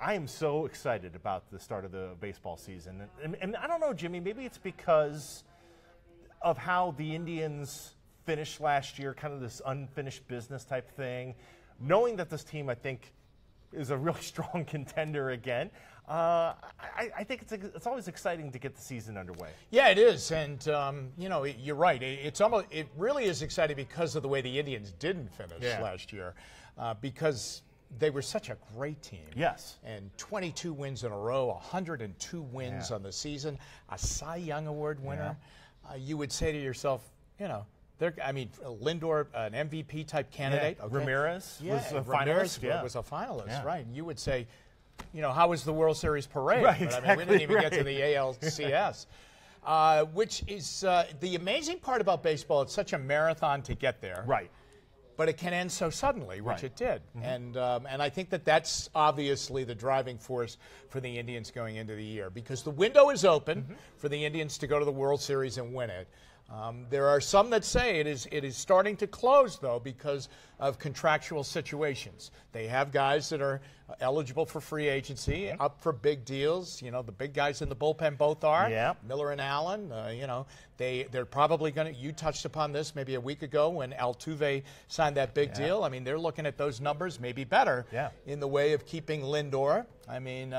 I am so excited about the start of the baseball season. And I don't know, Jimmy, maybe it's because of how the Indians finished last year, kind of this unfinished business type thing. Knowing that this team, I think, is a really strong contender again, I think it's always exciting to get the season underway. Yeah, it is, and you're right. It really is exciting because of the way the Indians didn't finish last year, because they were such a great team. Yes, and 22 wins in a row, 102 wins on the season, a Cy Young Award winner. You would say to yourself, Lindor, an MVP type candidate. Okay. Ramirez was a finalist. Was a finalist, right? And you would say, how was the World Series parade? Right, but, exactly, we didn't even get to the ALCS, which is the amazing part about baseball. It's such a marathon to get there. Right. But it can end so suddenly, which it did. And I think that's obviously the driving force for the Indians going into the year, because the window is open for the Indians to go to the World Series and win it. There are some that say it is starting to close, though, because of contractual situations. They have guys that are eligible for free agency, up for big deals. The big guys in the bullpen both are. Yeah. Miller and Allen, they're probably going to – you touched upon this maybe a week ago when Altuve signed that big deal. I mean, they're looking at those numbers, maybe better, in the way of keeping Lindor. I mean,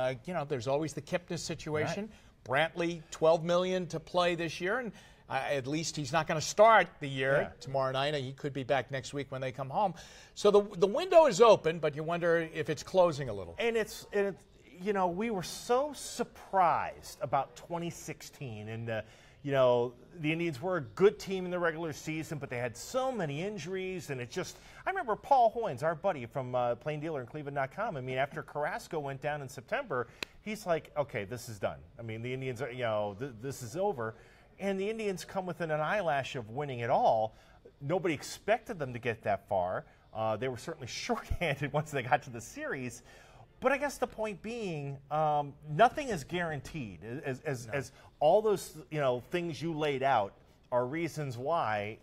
there's always the Kipnis situation. Right. Brantley, $12 million to play this year, and at least he's not going to start the year tomorrow night. He could be back next week when they come home. So the window is open, but you wonder if it's closing a little. And it's we were so surprised about 2016, and the Indians were a good team in the regular season, but they had so many injuries, and I remember Paul Hoynes, our buddy from Plain Dealer and Cleveland.com. I mean, after Carrasco went down in September, he's like, okay, this is done. I mean, the Indians are, this is over. And the Indians come within an eyelash of winning it all. Nobody expected them to get that far. They were certainly shorthanded once they got to the series. But I guess the point being, nothing is guaranteed. As all those things you laid out are reasons why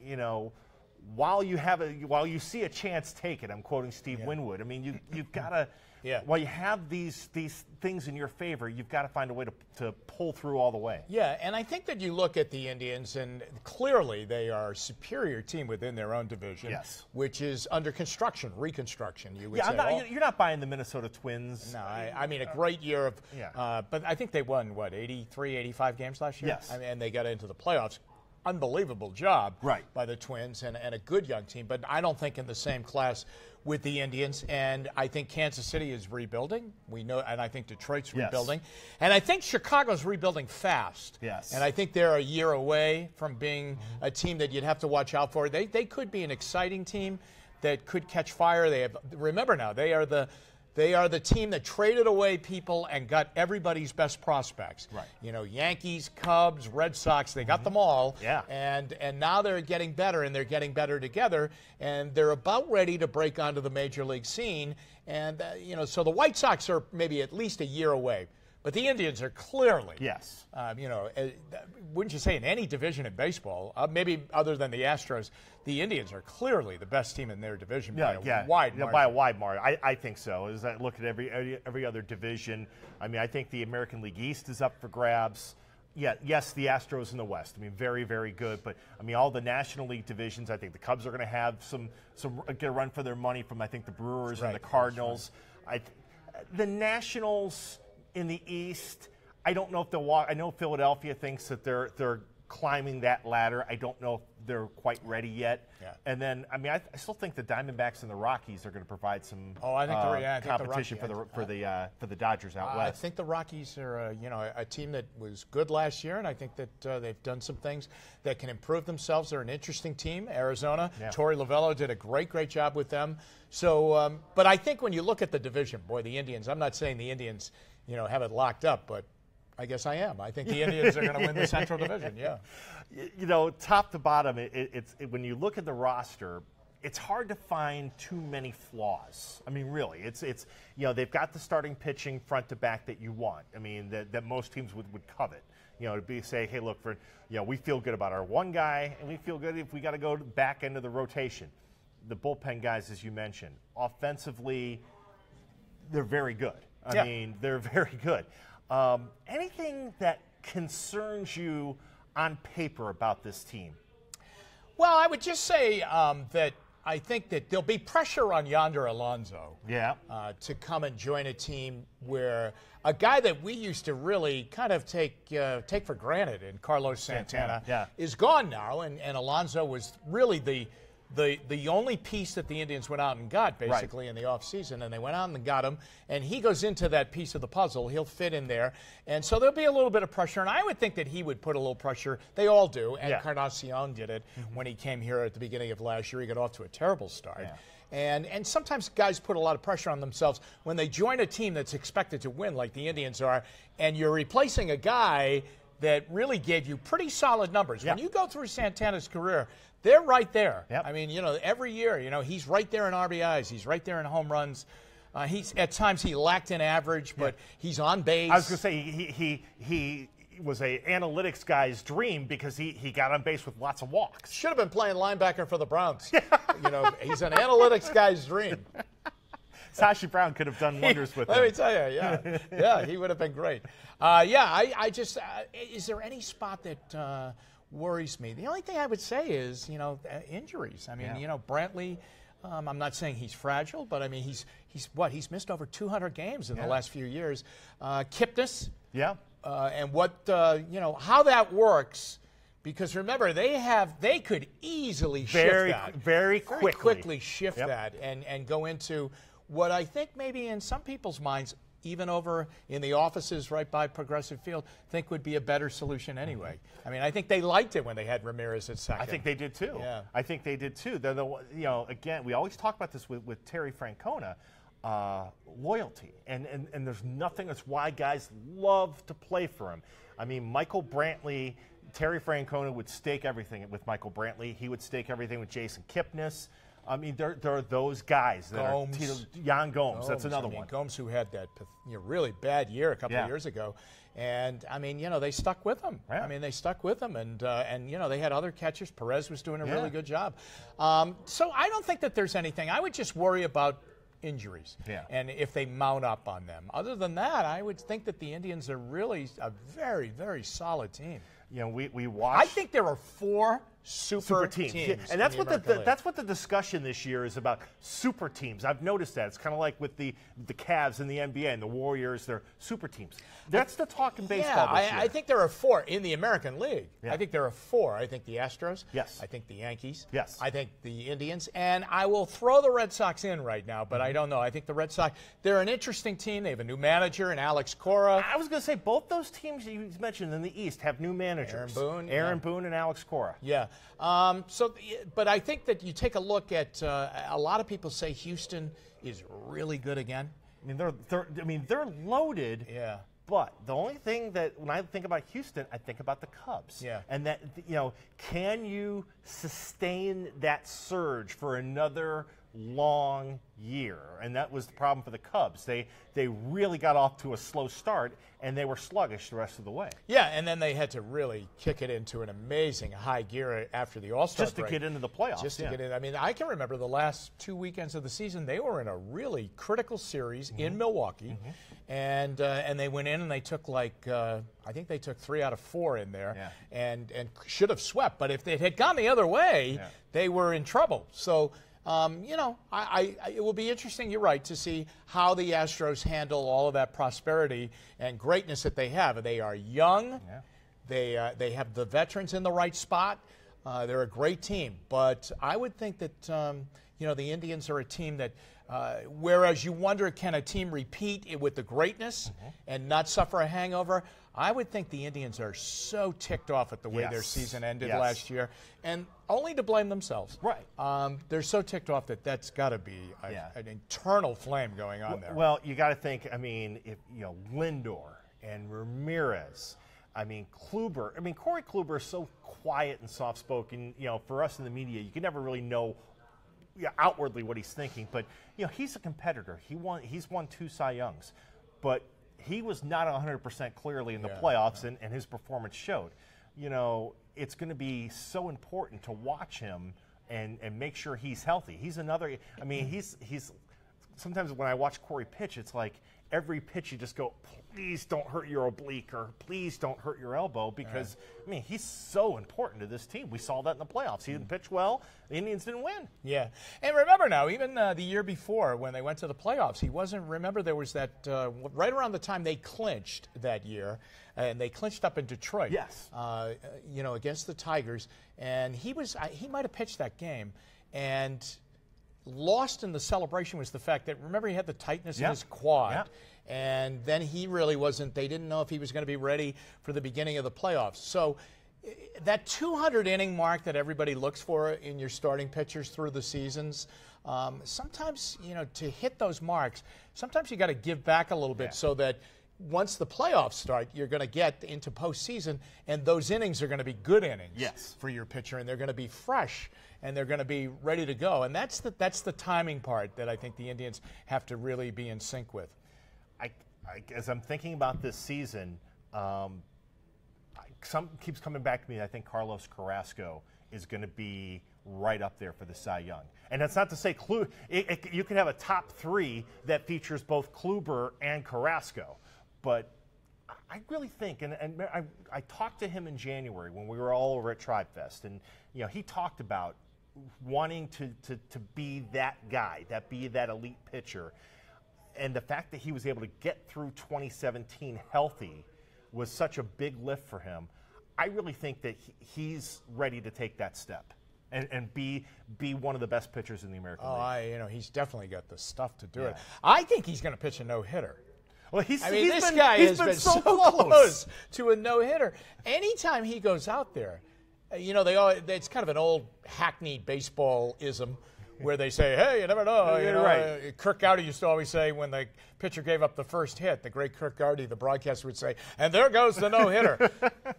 while you see a chance, take it. I'm quoting Steve Winwood. I mean, you've got to. While you have these things in your favor, you've got to find a way to pull through all the way. Yeah, and I think that you look at the Indians, and clearly they are a superior team within their own division, which is under reconstruction, you would say. You're not buying the Minnesota Twins. No, I mean, a great year of but I think they won, 83, 85 games last year? Yes. And they got into the playoffs. Unbelievable job by the Twins and a good young team, but I don't think in the same class with the Indians. And I think Kansas City is rebuilding. We know, and I think Detroit's rebuilding. And I think Chicago's rebuilding fast. Yes. And I think they're a year away from being a team that you'd have to watch out for. They could be an exciting team that could catch fire. Remember now, they are the team that traded away people and got everybody's best prospects. Right. Yankees, Cubs, Red Sox, they got them all. Yeah. And now they're getting better, and they're getting better together, and they're about ready to break onto the major league scene. And, so the White Sox are maybe at least a year away. But the Indians are clearly, wouldn't you say in any division in baseball, maybe other than the Astros, the Indians are clearly the best team in their division by a wide margin. By a wide margin. I think so. As I look at every other division, I mean, I think the American League East is up for grabs. Yes, the Astros in the West. I mean, very, very good. But, I mean, all the National League divisions, I think the Cubs are going to have get a run for their money from, I think, the Brewers and the Cardinals. The Nationals in the East, I don't know if they'll walk. I know Philadelphia thinks that they're climbing that ladder. I don't know if they're quite ready yet. Yeah. And then, I mean, I still think the Diamondbacks and the Rockies are going to provide some competition for the Dodgers out west. I think the Rockies are a team that was good last year, and I think that they've done some things that can improve themselves. They're an interesting team. Arizona, Torey Lovullo did a great job with them. So, but I think when you look at the division, boy, the Indians. I'm not saying the Indians, have it locked up, but I guess I am. I think the Indians are going to win the Central Division, top to bottom, it's when you look at the roster, it's hard to find too many flaws. I mean, really, it's they've got the starting pitching front to back that you want. I mean, that most teams would covet. To say, hey, look, we feel good about our one guy, and we feel good if we got to go back into the rotation. The bullpen guys, as you mentioned, offensively, they're very good. I mean, they're very good. Anything that concerns you on paper about this team? Well, I would just say that I think that there'll be pressure on Yonder Alonso to come and join a team where a guy that we used to really kind of take for granted in Carlos Santana is gone now, and Alonso was really the only piece that the Indians went out and got basically in the offseason, and they went out and got him, and he goes into that piece of the puzzle. He'll fit in there, and so there'll be a little bit of pressure, and I would think that he would put a little pressure. They all do, and Encarnacion did it when he came here at the beginning of last year. He got off to a terrible start. And sometimes guys put a lot of pressure on themselves when they join a team that's expected to win like the Indians are, and you're replacing a guy that really gave you pretty solid numbers. When you go through Santana's career, they're right there. I mean, every year, he's right there in RBIs. He's right there in home runs. At times he lacked in average, but he's on base. I was going to say he was a analytics guy's dream because he got on base with lots of walks. Should have been playing linebacker for the Browns. He's an analytics guy's dream. Sashi Brown could have done wonders with him. Let me tell you, yeah, he would have been great. I just is there any spot that worries me? The only thing I would say is, injuries. I mean, Brantley, I'm not saying he's fragile, but I mean, he's missed over 200 games in the last few years. Kipnis. And how that works, because remember, they could easily shift that. Very quickly shift that and go into what I think maybe in some people's minds, even over in the offices right by Progressive Field, think would be a better solution anyway. I mean, I think they liked it when they had Ramirez at second. I think they did too. I think they did too. Again, we always talk about this with Terry Francona, loyalty, and there's nothing. That's why guys love to play for him. I mean, Michael Brantley, Terry Francona would stake everything with Michael Brantley. He would stake everything with Jason Kipnis. I mean, there are those guys. Jan Gomes, that's another one. Gomes, who had that really bad year a couple of years ago. And, I mean, they stuck with him. I mean, they stuck with him. And they had other catchers. Perez was doing a really good job. So I don't think that there's anything. I would just worry about injuries and if they mount up on them. Other than that, I would think that the Indians are really a very, very solid team. We watched. I think there are 4 super teams. And that's what that's what the discussion this year is about. Super teams. I've noticed that. It's kind of like with the Cavs in the NBA and the Warriors. They're super teams. That's the talk in baseball this year. I think there are 4 in the American League. I think there are 4. I think the Astros. Yes. I think the Yankees. Yes. I think the Indians. And I will throw the Red Sox in right now, but I don't know. I think the Red Sox, they're an interesting team. They have a new manager in Alex Cora. I was going to say both those teams you mentioned in the East have new managers. Aaron Boone and Alex Cora. But I think that you take a look at a lot of people say Houston is really good again. I mean, they're loaded. But the only thing that when I think about Houston, I think about the Cubs. And that can you sustain that surge for another long year? And that was the problem for the Cubs. They really got off to a slow start, and they were sluggish the rest of the way. And then they had to really kick it into an amazing high gear after the All-Star break. Just to get into the playoffs. Just to get in. I mean, I can remember the last 2 weekends of the season, they were in a really critical series in Milwaukee. And they went in and they took I think they took 3 out of 4 in there and should have swept. But if it had gone the other way, they were in trouble. So, it will be interesting, you're right, to see how the Astros handle all of that prosperity and greatness that they have. They are young. They have the veterans in the right spot. They're a great team. But I would think that, the Indians are a team that, whereas you wonder, can a team repeat with the greatness and not suffer a hangover? I would think the Indians are so ticked off at the way their season ended last year, and only to blame themselves. They're so ticked off that's got to be an internal flame going on there. Well, you got to think. I mean, if Lindor and Ramirez. I mean, Kluber. I mean, Corey Kluber is so quiet and soft-spoken. For us in the media, you can never really know outwardly what he's thinking. But he's a competitor. He's won 2 Cy Youngs, but he was not 100% clearly in the playoffs, and his performance showed. It's going to be so important to watch him and make sure he's healthy. He's another. I mean, he's sometimes when I watch Corey pitch, it's like every pitch you just go, please don't hurt your oblique or please don't hurt your elbow because, I mean, he's so important to this team. We saw that in the playoffs. He didn't pitch well. The Indians didn't win. Yeah. And remember now, even the year before when they went to the playoffs, he wasn't – remember there was that right around the time they clinched that year, and they clinched up in Detroit. Yes. Against the Tigers. And he might have pitched that game. And lost in the celebration was the fact that, remember, he had the tightness in his quad. Yeah. And then he really wasn't – they didn't know if he was going to be ready for the beginning of the playoffs. So that 200-inning mark that everybody looks for in your starting pitchers through the seasons, sometimes, to hit those marks, sometimes you got to give back a little bit so that once the playoffs start, you're going to get into postseason, and those innings are going to be good innings for your pitcher, and they're going to be fresh, and they're going to be ready to go. And that's the timing part that I think the Indians have to really be in sync with. As I'm thinking about this season, some keeps coming back to me. I think Carlos Carrasco is going to be right up there for the Cy Young. And that's not to say you could have a top three that features both Kluber and Carrasco. But I really think, and I talked to him in January when we were all over at Tribe Fest, and he talked about wanting to be that guy, be that elite pitcher. And the fact that he was able to get through 2017 healthy was such a big lift for him. I really think that he's ready to take that step and be one of the best pitchers in the American League. He's definitely got the stuff to do it. I think he's going to pitch a no-hitter. Well, this guy has been so close to a no-hitter. Anytime he goes out there, it's kind of an old hackneyed baseball-ism where they say, hey, you never know. Right. Kirk Gowdy used to always say when the pitcher gave up the first hit, the great Kirk Gowdy, the broadcaster would say, and there goes the no-hitter.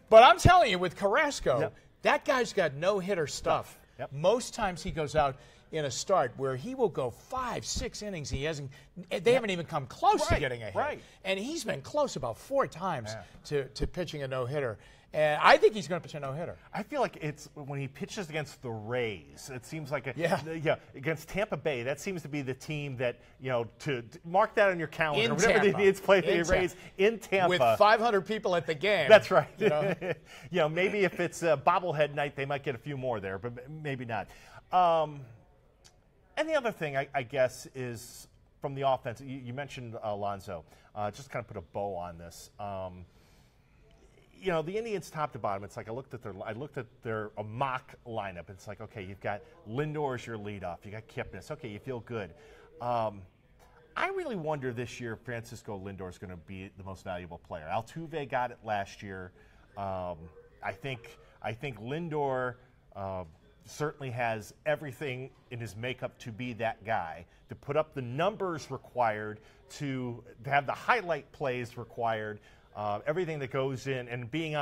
But I'm telling you, with Carrasco, that guy's got no-hitter stuff. Yep. Most times he goes out in a start where he will go 5-6 innings. They haven't even come close to getting a hit. Right. And he's been close about 4 times to pitching a no-hitter. And I think he's going to pitch a no-hitter. I feel like it's when he pitches against the Rays. It seems like against Tampa Bay. That seems to be the team that to mark that on your calendar. Whenever the Indians play the Rays in Tampa with 500 people at the game. That's right. Maybe if it's a bobblehead night, they might get a few more there, but maybe not. And the other thing I guess is from the offense. You mentioned Alonso. Just kind of put a bow on this. The Indians top to bottom, it's like I looked at their mock lineup. It's like, okay, you've got Lindor as your leadoff. You got Kipnis. Okay, you feel good. I really wonder this year if Francisco Lindor is going to be the most valuable player. Altuve got it last year. I think Lindor certainly has everything in his makeup to be that guy, to put up the numbers required, to have the highlight plays required. Everything that goes in and being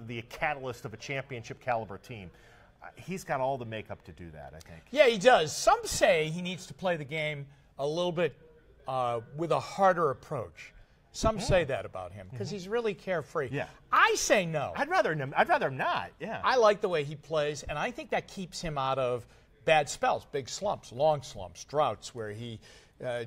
the catalyst of a championship caliber team. He's got all the makeup to do that, I think. Yeah, he does. Some say he needs to play the game a little bit with a harder approach. Some say that about him because he's really carefree. Yeah. I say no. I'd rather not. Yeah. I like the way he plays, and I think that keeps him out of bad spells, big slumps, long slumps, droughts where he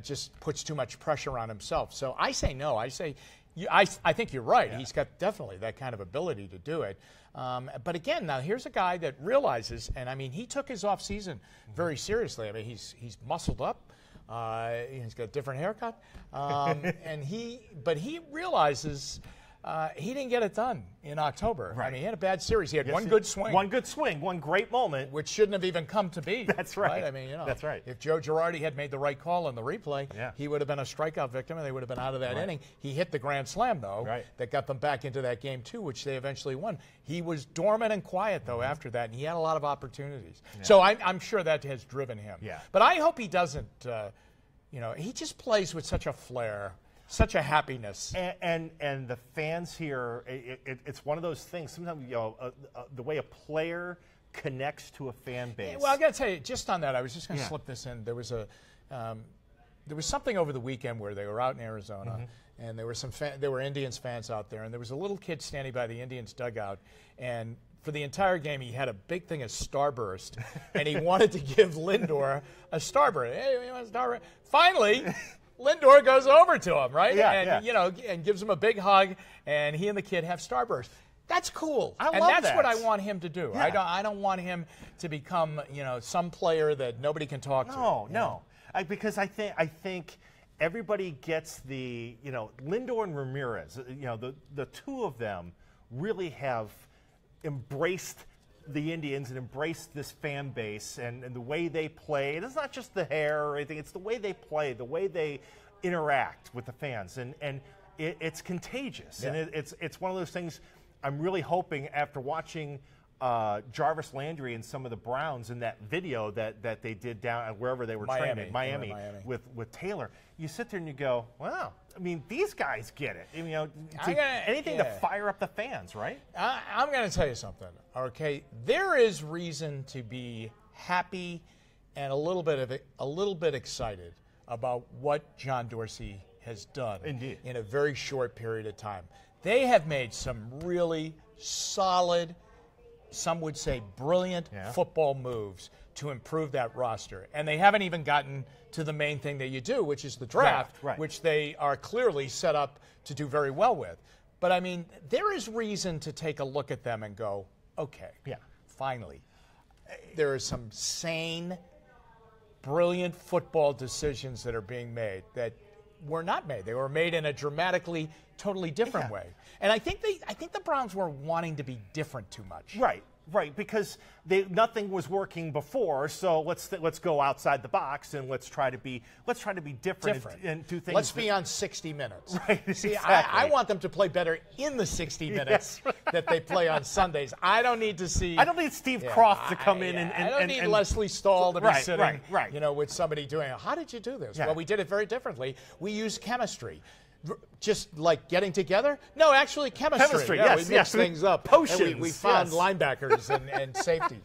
just puts too much pressure on himself. So I say no. I think you're right. Yeah. He's got definitely that kind of ability to do it. But again, now here's a guy that realizes, and I mean, he took his offseason very seriously. I mean, he's muscled up. He's got a different haircut. But he realizes he didn't get it done in October. Right. I mean, he had a bad series. He had one good swing. One good swing, one great moment. Which shouldn't have even come to be. That's right. I mean, that's right. If Joe Girardi had made the right call in the replay, he would have been a strikeout victim, and they would have been out of that inning. He hit the grand slam, though, that got them back into that game, too, which they eventually won. He was dormant and quiet, though, after that, and he had a lot of opportunities. Yeah. So I'm sure that has driven him. Yeah. But I hope he doesn't, he just plays with such a flair. Such a happiness. And the fans here, it's one of those things. Sometimes, the way a player connects to a fan base. Well, I got to tell you, just on that, I was just going to slip this in. There was something over the weekend where they were out in Arizona, and there were Indians fans out there, and there was a little kid standing by the Indians dugout, and for the entire game, he had a big thing of Starburst, and he wanted to give Lindor a Starburst. Hey, you want a Starburst? Finally, Lindor goes over to him, right? Yeah, and you know, and gives him a big hug, and he and the kid have starbursts. That's cool. I and love that's that. what I want him to do. Yeah. I don't want him to become, you know, some player that nobody can talk to. No. Because I think everybody gets the, you know, Lindor and Ramirez, you know, the two of them really have embraced the Indians and embraced this fan base and the way they play. And it's not just the hair or anything, it's the way they play, the way they interact with the fans. And it's contagious. Yeah. And it's one of those things I'm really hoping after watching Jarvis Landry and some of the Browns in that video that they did down at wherever they were training, Miami, with Taylor. You sit there and you go, wow, I mean, these guys get it. You know, anything to fire up the fans, right? I'm going to tell you something, okay? There is reason to be happy and a little bit excited about what John Dorsey has done in a very short period of time. They have made some really solid, some would say brilliant football moves to improve that roster. And they haven't even gotten to the main thing that you do, which is the draft, which they are clearly set up to do very well with. But, I mean, there is reason to take a look at them and go, okay, finally, there are some sane, brilliant football decisions that are being made that were not made. They were made in a dramatically, totally different way. And I think the Browns were wanting to be different too much. Right, because nothing was working before, so let's go outside the box and let's try to be different. And do things. Let's be on 60 Minutes. Right. See, exactly. I want them to play better in the 60 minutes that they play on Sundays. I don't need to see. I don't need Steve Croft to come in and I don't need Leslie Stahl to be sitting, right. you know, with somebody doing it. How did you do this? Well, we did it very differently. We used chemistry. Just like getting together? No, actually chemistry. We mixed things up. Potions. We found linebackers and safeties.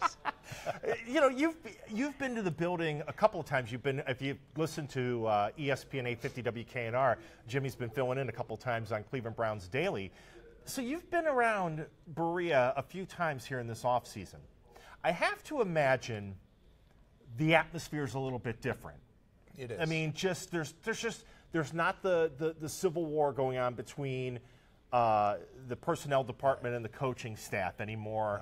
You know, you've been to the building a couple of times. If you've listened to ESPN 850 WKNR, Jimmy's been filling in a couple of times on Cleveland Browns Daily. So you've been around Berea a few times here in this offseason. I have to imagine the atmosphere is a little bit different. It is. I mean, there's not the civil war going on between the personnel department and the coaching staff anymore.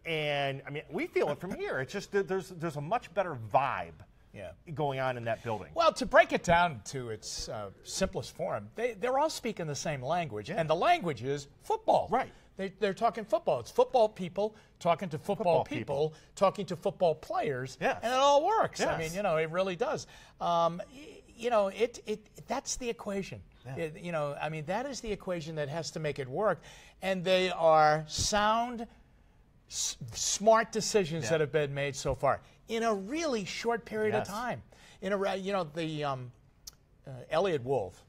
And, I mean, we feel it from here. It's just there's a much better vibe going on in that building. Well, to break it down to its simplest form, they're all speaking the same language, and the language is football. Right. They're talking football. It's football people talking to football people talking to football players, and it all works. Yes. I mean, you know, it really does. You know, that's the equation. You know, I mean, that is the equation that has to make it work. And they are sound, smart decisions that have been made so far in a really short period of time. You know, the Elliot Wolf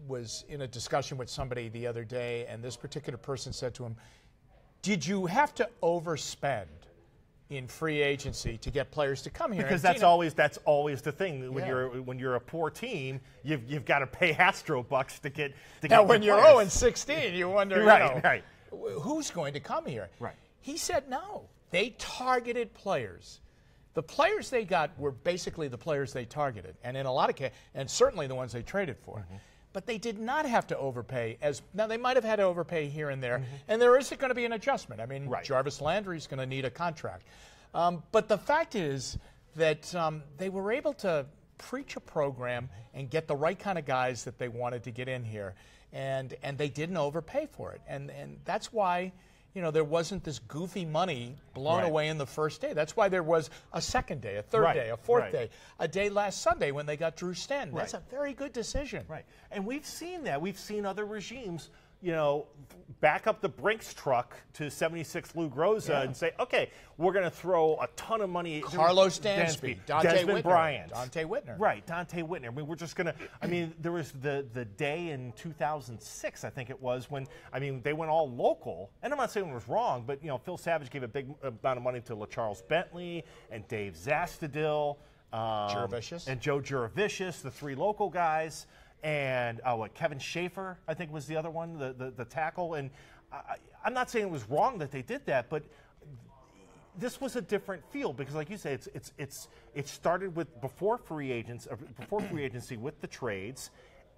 was in a discussion with somebody the other day, and this particular person said to him, "Did you have to overspend in free agency to get players to come here?" Because that's always the thing. When you're a poor team, you've got to pay Astro bucks to get. Now, when you're 0-16, you wonder, who's going to come here? Right. He said no. They targeted players. The players they got were basically the players they targeted, and in a lot of cases, and certainly the ones they traded for. But they did not have to overpay. Now, they might have had to overpay here and there, and there is going to be an adjustment. I mean, Jarvis Landry is going to need a contract. But the fact is that they were able to preach a program and get the right kind of guys that they wanted to get in here, and they didn't overpay for it. And that's why, you know, there wasn't this goofy money blown away in the first day. That's why there was a second day, a third day, a fourth day, a day last Sunday when they got Drew Stanton. That's a very good decision. Right. And we've seen that. We've seen other regimes, you know, back up the Brinks truck to 76 Lou Groza and say, okay, we're going to throw a ton of money. Carlos Dansby, Desmond Bryant. Dante Whitner. Right, Dante Whitner. I mean, we're just going to, I mean, there was the day in 2006, I think it was, when, I mean, they went all local. And I'm not saying it was wrong, but, you know, Phil Savage gave a big amount of money to LaCharles Bentley and Dave Zastadil. And Joe Juravicius, the three local guys. And Kevin Schaefer, I think, was the other one, the tackle. And I'm not saying it was wrong that they did that, but this was a different field because, like you say, it started with before free agency with the trades,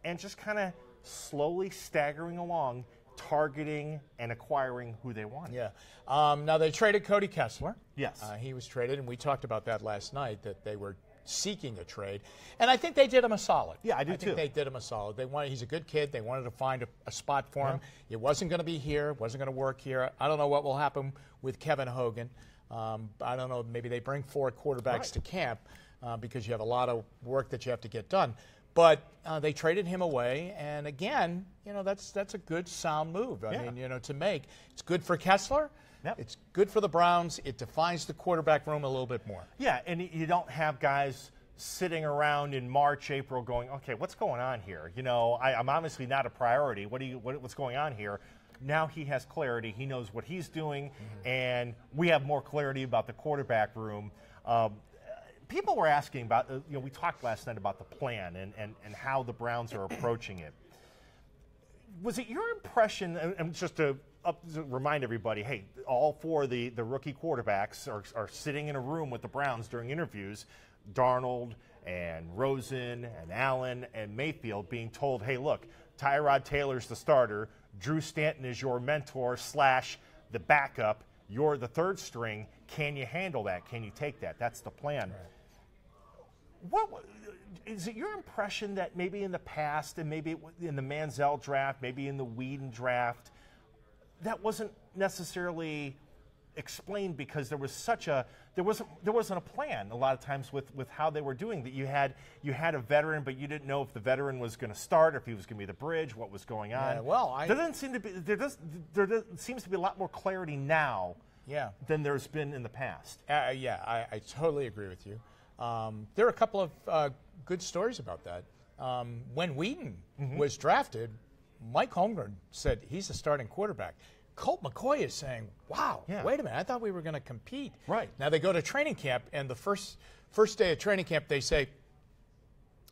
and just kind of slowly staggering along, targeting and acquiring who they want. Yeah. Now they traded Cody Kessler. Yes. He was traded, and we talked about that last night, that they were seeking a trade. And I think they did him a solid. Yeah, I do too. I think they did him a solid. He's a good kid. They wanted to find a spot for him. It wasn't going to be here. It wasn't going to work here. I don't know what will happen with Kevin Hogan. I don't know. Maybe they bring 4 quarterbacks to camp because you have a lot of work that you have to get done. But they traded him away, and again, that's a good, sound move. I mean, to make. It's good for Kessler. Yep. It's good for the Browns. It defines the quarterback room a little bit more. Yeah, and you don't have guys sitting around in March, April going, okay, what's going on here? I'm obviously not a priority. What's going on here? Now he has clarity. He knows what he's doing, and we have more clarity about the quarterback room. People were asking about, we talked last night about the plan and how the Browns are approaching it. Was it your impression, and just to remind everybody, hey, all 4 of the rookie quarterbacks are sitting in a room with the Browns during interviews, Darnold and Rosen and Allen and Mayfield being told, hey, look, Tyrod Taylor's the starter, Drew Stanton is your mentor / the backup, you're the 3rd string, can you handle that? Can you take that? That's the plan. Right. What is it your impression that maybe in the past, and maybe in the Manziel draft, maybe in the Whedon draft, that wasn't necessarily explained because there wasn't a plan a lot of times with how they were doing that? You had a veteran, but you didn't know if the veteran was going to start, if he was going to be the bridge, what was going on. Yeah, well, there seems to be a lot more clarity now than there's been in the past. I totally agree with you. There are a couple of good stories about that. When Whedon was drafted, Mike Holmgren said he's the starting quarterback. Colt McCoy is saying, wow, wait a minute, I thought we were going to compete. Right. Now they go to training camp, and the first day of training camp they say,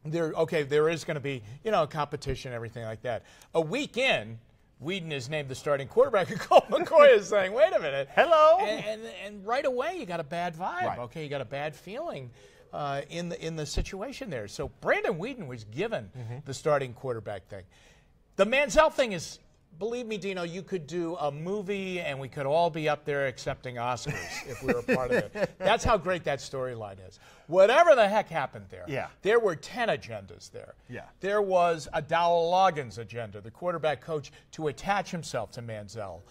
there is going to be, competition and everything like that. A week in, Whedon is named the starting quarterback, and Colt McCoy is saying, wait a minute. Hello. And right away you got a bad vibe. Right. Okay, you got a bad feeling in the situation there. So Brandon Whedon was given the starting quarterback thing. The Manziel thing is, believe me, Dino, you could do a movie and we could all be up there accepting Oscars if we were part of it. That's how great that storyline is. Whatever the heck happened there, there were 10 agendas there. Yeah. There was a Dowell Loggins agenda, the quarterback coach, to attach himself to Manziel.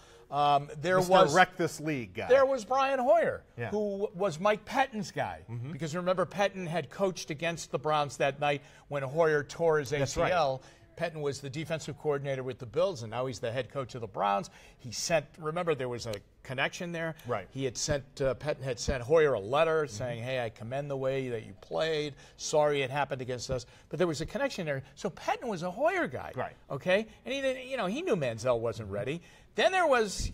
There was wreck this league guy. There was Brian Hoyer, who was Mike Pettine's guy. Because remember, Pettine had coached against the Browns that night when Hoyer tore his ACL. That's right. Pettine was the defensive coordinator with the Bills, and now he's the head coach of the Browns. Remember, there was a connection there. Right. Pettine had sent Hoyer a letter saying, hey, I commend the way that you played. Sorry it happened against us. But there was a connection there. So Pettine was a Hoyer guy. Right. Okay? And he knew Manziel wasn't ready. Then there was,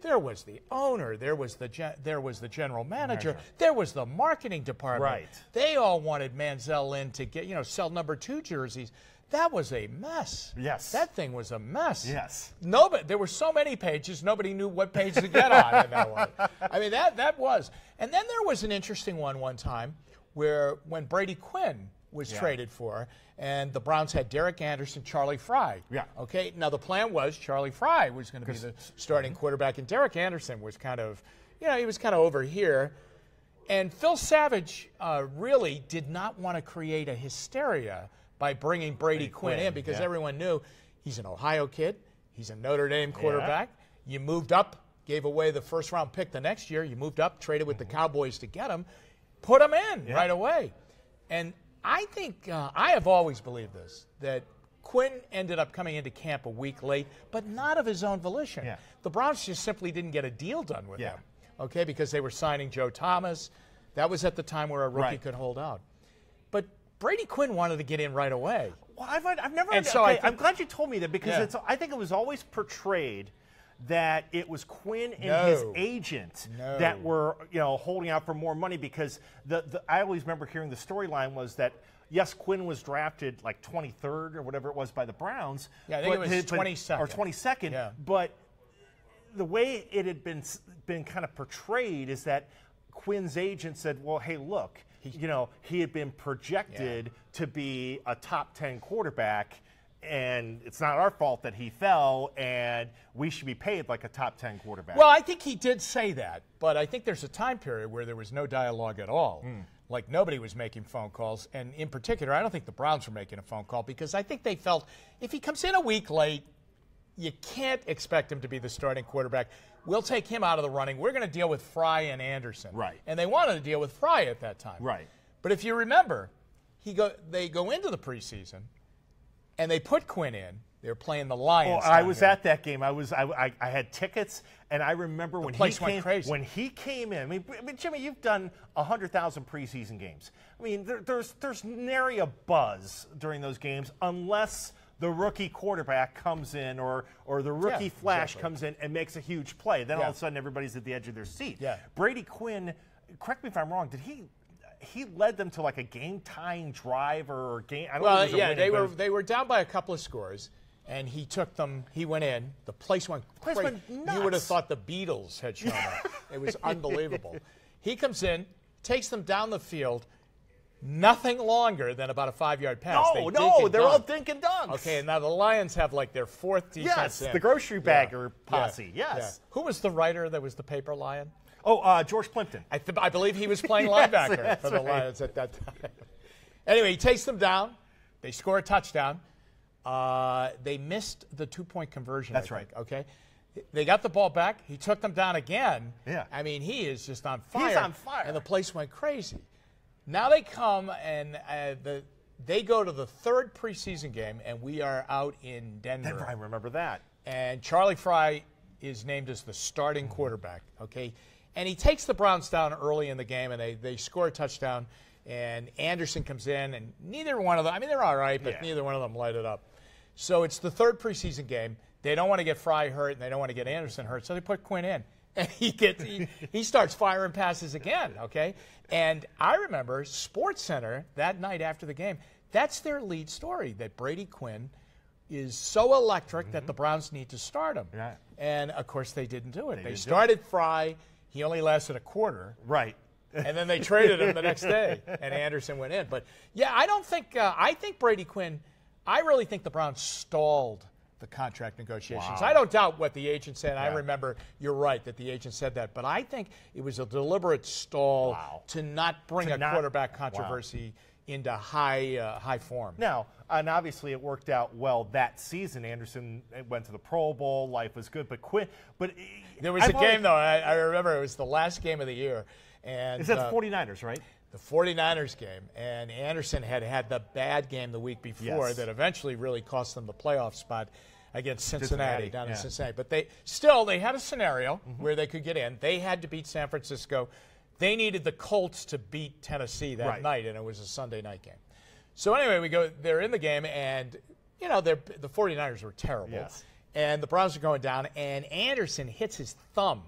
there was the owner, there was the general manager, there was the marketing department. Right. They all wanted Manziel in to get, sell number 2 jerseys. That was a mess. Yes. That thing was a mess. Yes. There were so many pages, nobody knew what page to get on in that one. I mean, that was. And then there was an interesting one time when Brady Quinn was traded for, and the Browns had Derek Anderson, Charlie Fry. Yeah. Okay. Now the plan was Charlie Fry was going to be the starting quarterback, and Derek Anderson was kind of, he was kind of over here. And Phil Savage really did not want to create a hysteria by bringing Brady Quinn in because everyone knew he's an Ohio kid, he's a Notre Dame quarterback. You moved up, gave away the first-round pick the next year. You moved up, traded with the Cowboys to get him, put him in right away. And I think I have always believed this, that Quinn ended up coming into camp a week late, but not of his own volition. Yeah. The Browns just simply didn't get a deal done with him, okay, because they were signing Joe Thomas. That was at the time where a rookie could hold out. But Brady Quinn wanted to get in right away. Well, I've never. And so I'm glad you told me that because I think it was always portrayed that it was Quinn and his agent that were holding out for more money because I always remember hearing the storyline was that yes, Quinn was drafted like 23rd or whatever it was by the Browns. Yeah, I think it was 22nd. Or 22nd. Yeah. But the way it had been kind of portrayed is that Quinn's agent said, well, hey, look, he had been projected to be a top 10 quarterback, and it's not our fault that he fell, and we should be paid like a top 10 quarterback. Well, I think he did say that, but I think there's a time period where there was no dialogue at all. Like nobody was making phone calls, and in particular, I don't think the Browns were making a phone call because I think they felt if he comes in a week late, you can't expect him to be the starting quarterback. We'll take him out of the running. We're going to deal with Fry and Anderson. Right. And they wanted to deal with Fry at that time. Right. But if you remember, they go into the preseason, and they put Quinn in. They were playing the Lions. I was at that game. I had tickets, and I remember when he came in. I mean, Jimmy, you've done 100,000 preseason games. I mean, there's nary a buzz during those games unless the rookie quarterback comes in or the rookie flash comes in and makes a huge play. Then all of a sudden everybody's at the edge of their seat. Yeah. Brady Quinn, correct me if I'm wrong, did he led them to like a game-tying drive or game? I don't know. Well, they were down by a couple of scores, and he took them. He went in. The place went crazy. Nuts. You would have thought the Beatles had shown up. It was unbelievable. He comes in, takes them down the field. Nothing longer than about a 5-yard pass. They're all dink and dunks. Okay, and now the Lions have like their fourth defense. Yes, the grocery bagger posse. Yes. Yeah. Who was the writer that was the paper lion? Oh, George Plimpton. I believe he was playing linebacker for the Lions at that time. Anyway, he takes them down. They score a touchdown. They missed the 2-point conversion. That's right. Okay. They got the ball back. He took them down again. Yeah. I mean, he is just on fire. He's on fire. And the place went crazy. Now they come and they go to the third preseason game, and we are out in Denver. I remember that. And Charlie Fry is named as the starting quarterback, okay? And he takes the Browns down early in the game, and they score a touchdown, and Anderson comes in, and neither one of them, I mean, they're all right, but neither one of them light it up. So it's the third preseason game. They don't want to get Fry hurt, and they don't want to get Anderson hurt, so they put Quinn in. And he starts firing passes again, okay? And I remember SportsCenter that night after the game, that's their lead story, that Brady Quinn is so electric that the Browns need to start him. Yeah. And, of course, they didn't do it. They started Fry. He only lasted a quarter. Right. And then they traded him the next day, and Anderson went in. But, yeah, I think Brady Quinn, I really think the Browns stalled the contract negotiations. Wow. I don't doubt what the agent said. I remember, you're right, that the agent said that. But I think it was a deliberate stall to not bring quarterback controversy into high form. Now, and obviously it worked out well that season. Anderson went to the Pro Bowl. Life was good. But there was a game, though. I remember it was the last game of the year. And is that the 49ers, right? The 49ers game. And Anderson had the bad game the week before that eventually really cost them the playoff spot against Cincinnati down in Cincinnati. But they had a scenario where they could get in. They had to beat San Francisco. They needed the Colts to beat Tennessee that night, and it was a Sunday night game. So anyway, they're in the game, and the 49ers were terrible. Yes. And the Browns are going down, and Anderson hits his thumb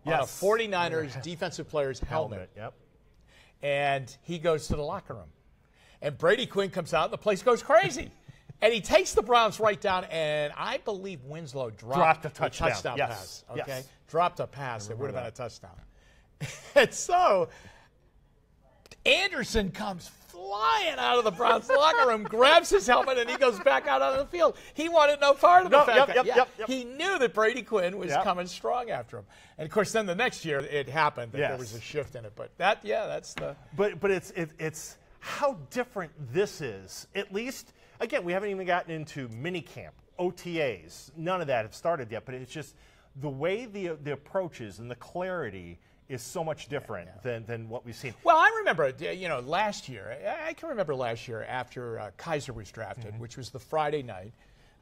on a 49ers defensive player's helmet. Yep. And he goes to the locker room. And Brady Quinn comes out, and the place goes crazy. And he takes the Browns right down, and I believe Winslow dropped a touchdown pass. Okay? Yes. Dropped a pass that would have been a touchdown. And so Anderson comes flying out of the Browns locker room, grabs his helmet, and he goes back out on the field. He wanted no part of the fact that he knew that Brady Quinn was coming strong after him. And, of course, then the next year it happened that there was a shift in it. But that's the – But it's how different this is. At least, again, we haven't even gotten into minicamp, OTAs. None of that have started yet. But it's just the way the approaches and the clarity – is so much different than what we've seen. Well, I remember, last year, I can remember last year after Kaiser was drafted, which was the Friday night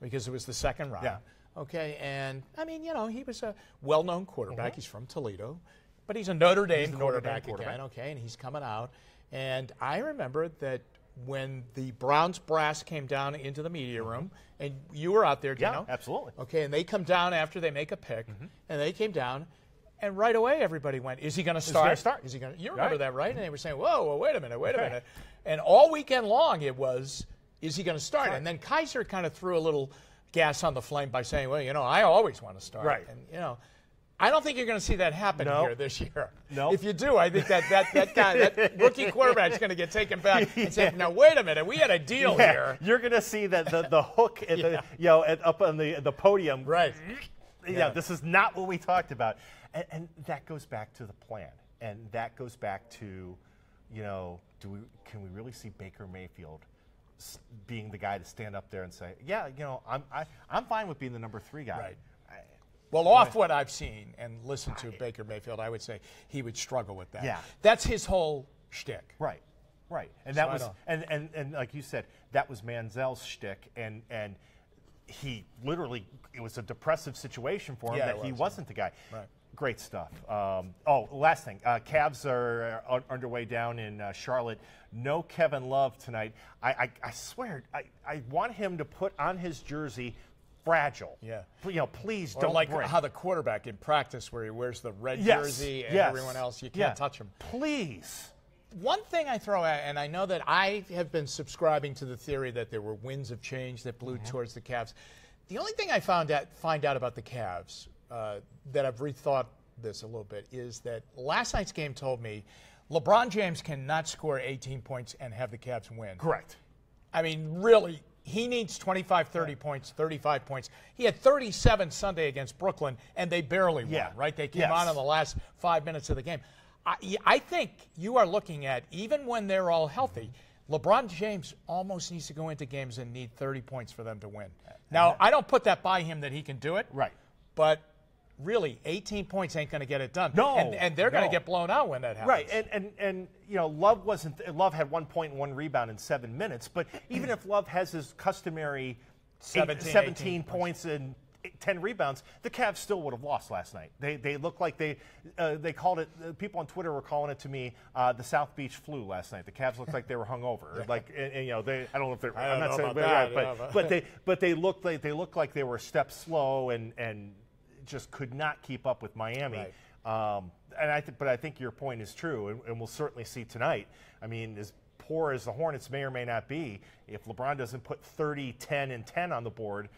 because it was the second round. Yeah. Okay, and, I mean, he was a well-known quarterback. He's from Toledo, but he's a Notre Dame quarterback again, okay, and he's coming out. And I remember that when the Browns brass came down into the media room, and you were out there, Dino. Yeah, absolutely. Okay, and they come down after they make a pick, and they came down. And right away, everybody went, is he going to start? Is he going to? You remember that, right? And they were saying, whoa, wait a minute. And all weekend long it was, is he going to start? And then Kaiser kind of threw a little gas on the flame by saying, well, I always want to start. Right. And, I don't think you're going to see that happen No. here this year. No. If you do, I think that guy, that rookie quarterback is going to get taken back and say, now, wait a minute, we had a deal here. You're going to see that the hook at up on the podium. Right. Yeah, this is not what we talked about. And that goes back to the plan. And that goes back to, can we really see Baker Mayfield being the guy to stand up there and say, yeah, I'm fine with being the number 3 guy. Right. Well, off what I've seen and listened to Baker Mayfield, I would say he would struggle with that. Yeah. That's his whole shtick. Right. And that was and like you said, that was Manziel's shtick, and he literally, it was a depressive situation for him that he wasn't the guy. Right. Great stuff. Last thing, Cavs are underway down in Charlotte. No Kevin Love tonight. I swear, I want him to put on his jersey fragile. Yeah. Please Or don't like break. how the quarterback in practice where he wears the red jersey and everyone else, you can't touch him. Please. One thing I throw out, and I know that I have been subscribing to the theory that there were winds of change that blew towards the Cavs. The only thing I find out about the Cavs that I've rethought this a little bit is that last night's game told me LeBron James cannot score 18 points and have the Cavs win. Correct. I mean, really, he needs 25, 30 points, 35 points. He had 37 Sunday against Brooklyn, and they barely won, right? They came on in the last 5 minutes of the game. I think you are looking at, even when they're all healthy, LeBron James almost needs to go into games and need 30 points for them to win. Now, I don't put that by him that he can do it. Right. But really, 18 points ain't going to get it done. No. And they're going to get blown out when that happens. Right. And Love had 1 point and 1 rebound in 7 minutes, but even if Love has his customary 17 points and 10 rebounds, the Cavs still would have lost last night. They look like they called it. People on Twitter were calling it to me the South Beach flu last night. The Cavs looked like they were hungover. Like I don't know if they're. I'm not saying that, but they looked like they were a step slow and just could not keep up with Miami. Right. But I think your point is true, and we'll certainly see tonight. I mean, as poor as the Hornets may or may not be, if LeBron doesn't put 30, 10, and 10 on the board,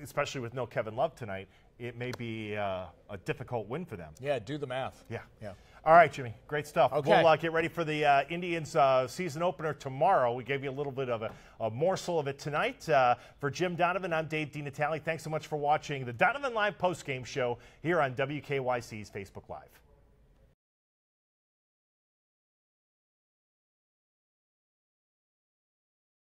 especially with no Kevin Love tonight, it may be a difficult win for them. Yeah, do the math. Yeah. All right, Jimmy. Great stuff. Okay. We'll get ready for the Indians season opener tomorrow. We gave you a little bit of a morsel of it tonight. For Jim Donovan, I'm Dave DiNatale. Thanks so much for watching the Donovan Live postgame show here on WKYC's Facebook Live.